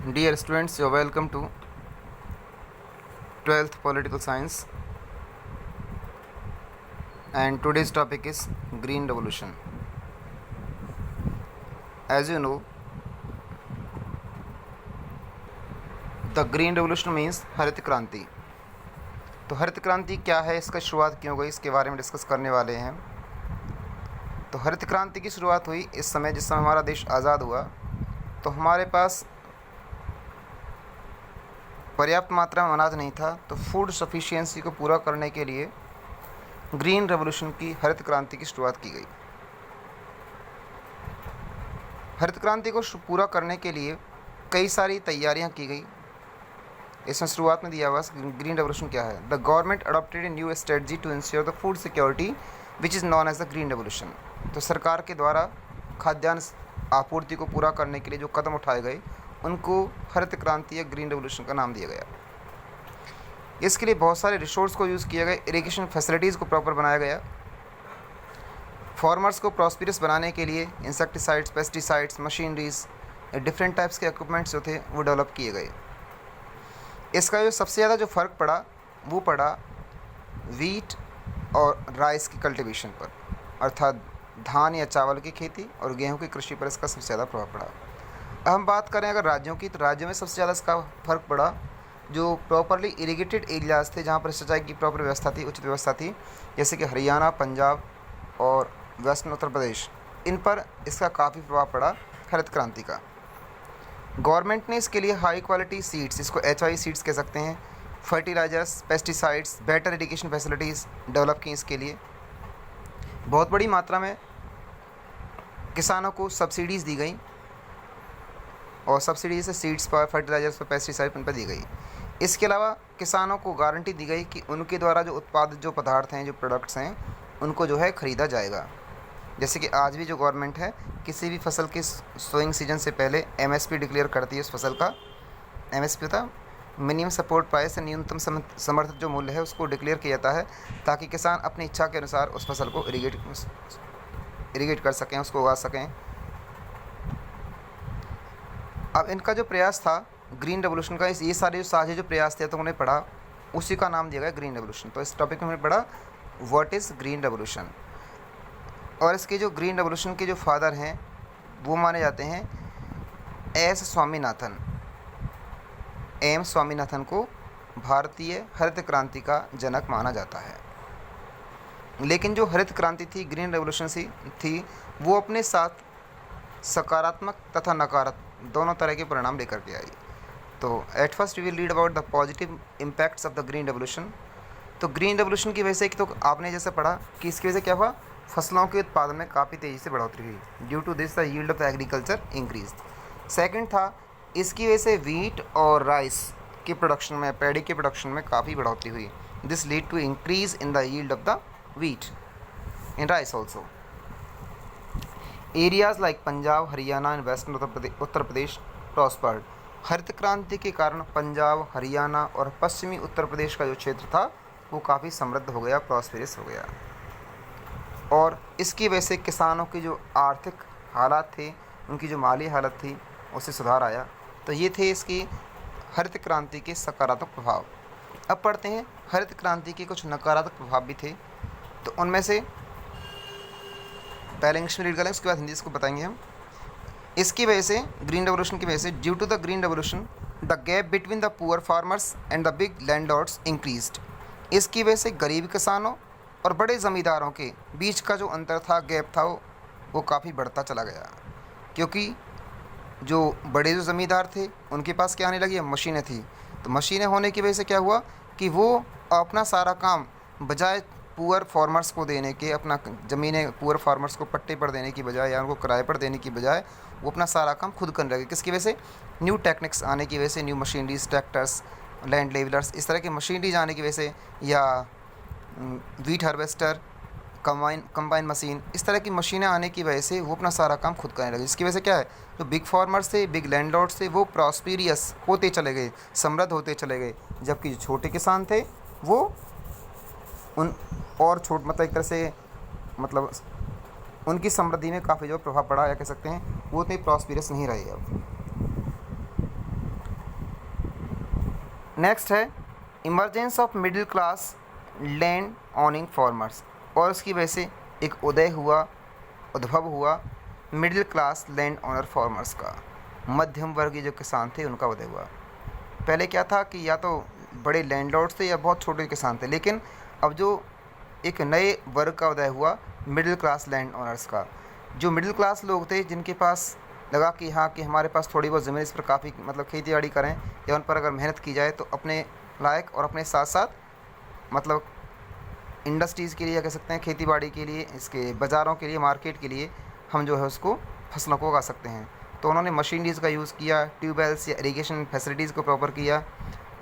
Dear students, you're welcome to 12th Political Science, and today's topic is Green Revolution. As you know, the Green Revolution means हरित क्रांति. तो हरित क्रांति क्या है, इसका शुरुआत क्यों हुई, इसके बारे में डिस्कस करने वाले हैं. तो हरित क्रांति की शुरुआत हुई इस समय, जिस समय हमारा देश आज़ाद हुआ, तो हमारे पास पर्याप्त मात्रा में अनाज नहीं था. तो फूड सफिशिएंसी को पूरा करने के लिए ग्रीन रेवोल्यूशन की, हरित क्रांति की शुरुआत की गई. हरित क्रांति को पूरा करने के लिए कई सारी तैयारियां की गई. इसमें शुरुआत में दिया हुआ ग्रीन रेवोल्यूशन क्या है. The government adopted a new strategy to ensure the food security which is known as the green revolution. तो सरकार के द्वारा खाद्यान्न आपूर्ति को पूरा करने के लिए जो कदम उठाए गए, उनको हरित क्रांति या ग्रीन रेवोल्यूशन का नाम दिया गया. इसके लिए बहुत सारे रिसोर्स को यूज़ किया गया. इरिगेशन फैसिलिटीज़ को प्रॉपर बनाया गया. फार्मर्स को प्रॉस्पिरस बनाने के लिए insecticides, pesticides, machineries, different types के इक्विपमेंट्स जो थे वो डेवलप किए गए. इसका जो सबसे ज़्यादा जो फ़र्क पड़ा वो पड़ा वीट और राइस की कल्टीवेशन पर, अर्थात धान या चावल की खेती और गेहूं की कृषि पर इसका सबसे ज़्यादा प्रभाव पड़ा. अब हम बात करें अगर राज्यों की, तो राज्यों में सबसे ज़्यादा इसका फ़र्क पड़ा जो प्रॉपरली इरीगेटेड एरियाज़ थे, जहाँ पर सिंचाई की प्रॉपर व्यवस्था थी, उचित व्यवस्था थी, जैसे कि हरियाणा, पंजाब और वेस्टर्न उत्तर प्रदेश. इन पर इसका काफ़ी प्रभाव पड़ा हरित क्रांति का. गवर्नमेंट ने इसके लिए हाई क्वालिटी सीड्स, इसको HI सीड्स कह सकते हैं, fertilisers, pesticides, better irrigation facilities develop की. इसके लिए बहुत बड़ी मात्रा में किसानों को सब्सिडीज़ दी गई और सब्सिडी से सीड्स पर, फर्टिलाइजर्स पर, पेस्टिसाइड पर दी गई. इसके अलावा किसानों को गारंटी दी गई कि उनके द्वारा जो उत्पादित जो पदार्थ हैं, जो प्रोडक्ट्स हैं, उनको जो है ख़रीदा जाएगा. जैसे कि आज भी जो गवर्नमेंट है किसी भी फसल के सोइंग सीजन से पहले MSP डिक्लेयर करती है. उस फसल का MSP होता है मिनिमम सपोर्ट प्राइस, न्यूनतम समर्थन जो मूल्य है उसको डिक्लेयर किया जाता है, ताकि किसान अपनी इच्छा के अनुसार उस फसल को इरीगेट कर सकें, उसको उगा सकें. अब इनका जो प्रयास था ग्रीन रेवोल्यूशन का, ये सारे जो साझे जो प्रयास थे तो उन्हें पढ़ा, उसी का नाम दिया गया ग्रीन रेवोल्यूशन. तो इस टॉपिक में हमने पढ़ा व्हाट इज़ ग्रीन रेवोल्यूशन. और इसके जो ग्रीन रेवोल्यूशन के जो फादर हैं वो माने जाते हैं एम स्वामीनाथन को भारतीय हरित क्रांति का जनक माना जाता है. लेकिन जो हरित क्रांति थी, ग्रीन रेवोल्यूशन थी, वो अपने साथ सकारात्मक तथा नकारात्मक दोनों तरह के परिणाम लेकर के आई. तो at first we will read about the positive impacts of the green revolution. तो ग्रीन रेवोल्यूशन की वजह से, तो आपने जैसे पढ़ा कि इसकी वजह से क्या हुआ, फसलों के उत्पादन में काफ़ी तेज़ी से बढ़ोतरी हुई. Due to this the yield of the agriculture increase. Second था, इसकी वजह से वीट और राइस के प्रोडक्शन में, पैडी के प्रोडक्शन में काफ़ी बढ़ोतरी हुई. This lead to increase in the yield of the wheat in rice also. Areas like Punjab, Haryana and western Uttar Pradesh prospered. हरित क्रांति के कारण पंजाब, हरियाणा और पश्चिमी उत्तर प्रदेश का जो क्षेत्र था वो काफ़ी समृद्ध हो गया, प्रॉस्पेरस हो गया. और इसकी वजह से किसानों की जो आर्थिक हालात थे, उनकी जो माली हालत थी, उससे सुधार आया. तो ये थे इसकी हरित क्रांति के सकारात्मक प्रभाव. अब पढ़ते हैं हरित क्रांति के कुछ नकारात्मक प्रभाव भी थे. तो उनमें से पहले इंग्लिश में रीड करेंगे, उसके बाद हिंदी इसको बताएंगे हम. इसकी वजह से, ग्रीन रेवोल्यूशन की वजह से, due to the green revolution the gap between the poor farmers and the big landlords increased. इसकी वजह से गरीब किसानों और बड़े ज़मींदारों के बीच का जो अंतर था, गैप था, वो काफ़ी बढ़ता चला गया. क्योंकि जो बड़े जो ज़मींदार थे उनके पास क्या आने लगी, मशीनें थी. तो मशीनें होने की वजह से क्या हुआ कि वो अपना सारा काम बजाय पुअर फार्मर्स को देने के, अपना ज़मीनें पुअर फार्मर्स को पट्टे पर देने की बजाय या उनको किराए पर देने की बजाय, वो अपना सारा काम खुद करने लगे. किसकी वजह से, न्यू टेक्निक्स आने की वजह से, new machineries, tractors, land levellers, इस तरह की मशीनरीज आने की वजह से, या वीट हार्वेस्टर, कंबाइन मशीन, इस तरह की मशीनें आने की वजह से वो अपना सारा काम खुद करने लगे. इसकी वजह से क्या है, जो बिग फार्मर्स थे, बिग लैंडलॉर्ड्स थे, वो प्रॉस्पेरियस होते चले गए, समृद्ध होते चले गए. जबकि जो छोटे किसान थे वो उन और मतलब एक तरह से, मतलब उनकी समृद्धि में काफ़ी जो प्रभाव पड़ा, या कह सकते हैं वो उतने प्रॉस्पेरियस नहीं रहे. अब नेक्स्ट है emergence of middle class land ऑनिंग farmers, और उसकी वजह से एक उद्भव हुआ middle class land owner farmers का, मध्यम वर्गीय जो किसान थे उनका उदय हुआ। पहले क्या था कि या तो बड़े लैंडलॉर्ड्स थे या बहुत छोटे किसान थे, लेकिन अब जो एक नए वर्ग का उदय हुआ मिडिल क्लास लैंड ऑनर्स का। जो मिडिल क्लास लोग थे जिनके पास लगा कि हाँ कि हमारे पास थोड़ी बहुत ज़मीन, इस पर काफ़ी मतलब खेती बाड़ी करें या उन पर अगर मेहनत की जाए तो अपने लायक और अपने साथ साथ मतलब इंडस्ट्रीज़ के लिए या कह सकते हैं खेती बाड़ी के लिए, इसके बाज़ारों के लिए, मार्केट के लिए हम जो है उसको फसलों को उगा सकते हैं। तो उन्होंने मशीनरीज़ का यूज़ किया, ट्यूबवेल्स या इरीगेशन फैसिलिटीज़ को प्रॉपर किया,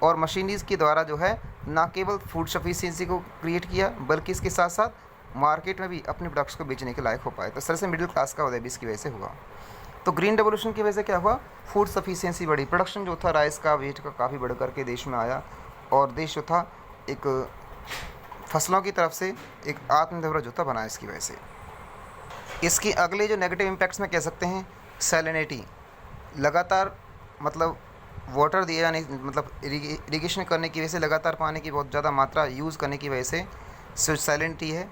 और मशीनरीज़ के द्वारा जो है ना केवल फूड सफिशिएंसी को क्रिएट किया बल्कि इसके साथ साथ मार्केट में भी अपने प्रोडक्ट्स को बेचने के लायक हो पाए। तो इस तरह से मिडिल क्लास का उदय भी इसकी वजह से हुआ। तो ग्रीन रेवोल्यूशन की वजह से क्या हुआ, फूड सफिशिएंसी बढ़ी, प्रोडक्शन जो था राइस का, व्हीट का काफ़ी बढ़ करके देश में आया, और देश जो था एक फसलों की तरफ से एक आत्मनिर्भर जो था बना इसकी वजह से। इसके अगले जो नेगेटिव इम्पैक्ट्स में कह सकते हैं, सैलिनिटी, लगातार मतलब वाटर दिया जाने मतलब इरीगेशन करने की वजह से लगातार पानी की बहुत ज़्यादा मात्रा यूज़ करने की वजह से जो सैलिनिटी है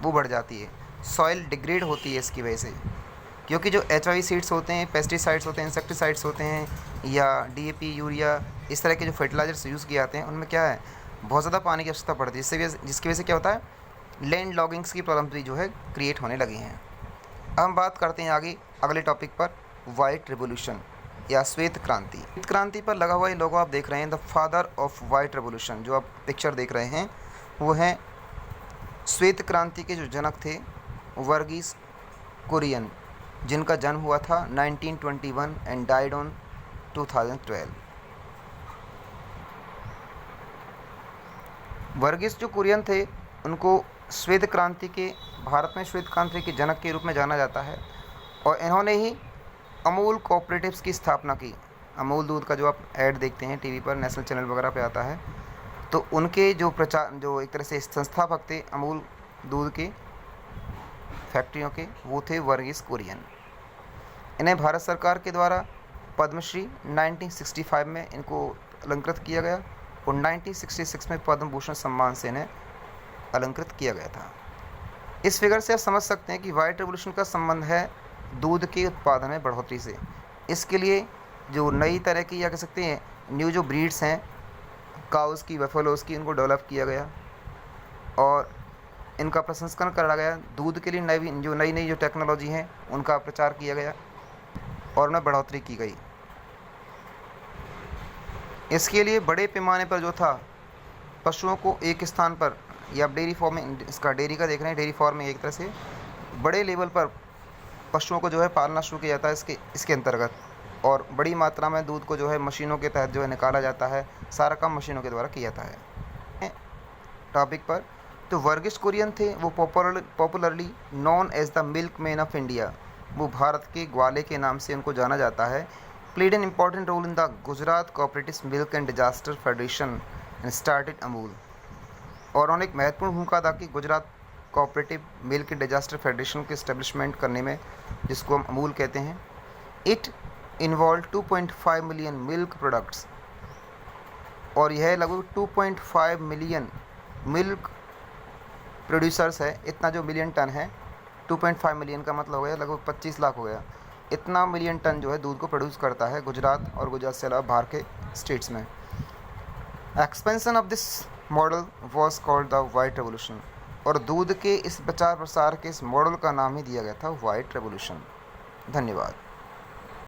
वो बढ़ जाती है, सॉइल डिग्रेड होती है इसकी वजह से, क्योंकि जो HI होते हैं, पेस्टिसाइड्स होते हैं, इंसेक्टिसाइड्स होते हैं, या DAP, यूरिया, इस तरह के जो फर्टिलाइजर्स यूज़ किए जाते हैं उनमें क्या है बहुत ज़्यादा पानी की आवश्यकता पड़ती है, जिसकी वजह से क्या होता है लैंड लॉगिंग्स की प्रॉब्लम भी जो है क्रिएट होने लगी हैं। अब हम बात करते हैं आगे अगले टॉपिक पर, वाइट रेवोल्यूशन या श्वेत क्रांति। श्वेत क्रांति पर लगा हुआ ये लोगो आप देख रहे हैं, the father of white revolution, जो आप पिक्चर देख रहे हैं वो हैं श्वेत क्रांति के जो जनक थे वर्गीस कुरियन, जिनका जन्म हुआ था 1921 एंड डाइड ऑन 2012। वर्गीस जो कुरियन थे उनको श्वेत क्रांति के, भारत में श्वेत क्रांति के जनक के रूप में जाना जाता है, और इन्होंने ही अमूल कोऑपरेटिव्स की स्थापना की। अमूल दूध का जो आप ऐड देखते हैं टीवी पर, नेशनल चैनल वगैरह पे आता है, तो उनके जो जो एक तरह से संस्थापक थे अमूल दूध के फैक्ट्रियों के, वो थे वर्गीस कुरियन। इन्हें भारत सरकार के द्वारा पद्मश्री 1965 में इनको अलंकृत किया गया, और 1966 में पद्म भूषण सम्मान से इन्हें अलंकृत किया गया था। इस फिगर से आप समझ सकते हैं कि वाइट रेवोल्यूशन का संबंध है दूध के उत्पादन में बढ़ोतरी से। इसके लिए जो नई तरह की या कह सकते हैं न्यू जो ब्रीड्स हैं काउस की, बफेलोज़ की, इनको डेवलप किया गया और इनका प्रसंस्करण करा गया। दूध के लिए नई जो टेक्नोलॉजी हैं उनका प्रचार किया गया और उनमें बढ़ोतरी की गई। इसके लिए बड़े पैमाने पर जो था पशुओं को एक स्थान पर, या डेयरी फार्म में, इसका डेयरी का देख रहे हैं, डेयरी फार्म में एक तरह से बड़े लेवल पर पशुओं को जो है पालना शुरू किया जाता है इसके अंतर्गत, और बड़ी मात्रा में दूध को जो है मशीनों के तहत जो है निकाला जाता है, सारा काम मशीनों के द्वारा किया जाता है। टॉपिक पर तो वर्गीस कुरियन थे, वो popularly known as the milk man of India, वो भारत के ग्वाले के नाम से उनको जाना जाता है। Played an important role in the Gujarat cooperative milk and disaster federation and started Amul, और उन्होंने एक महत्वपूर्ण भूमिका अदा की Gujarat cooperative milk and disaster federation के इस्टेब्लिशमेंट करने में, जिसको हम अमूल कहते हैं। It involve 2.5 million milk products, और यह लगभग 2.5 मिलियन मिल्क प्रोड्यूसर्स है। इतना जो मिलियन टन है, 2.5 मिलियन का मतलब हो गया लगभग 25 लाख हो गया। इतना मिलियन टन जो है दूध को प्रोड्यूस करता है गुजरात, और गुजरात से अलावा बाहर के स्टेट्स में। Expansion of this model was called the white revolution, और दूध के इस प्रचार प्रसार के इस मॉडल का नाम ही दिया गया था वाइट रेवोल्यूशन। धन्यवाद।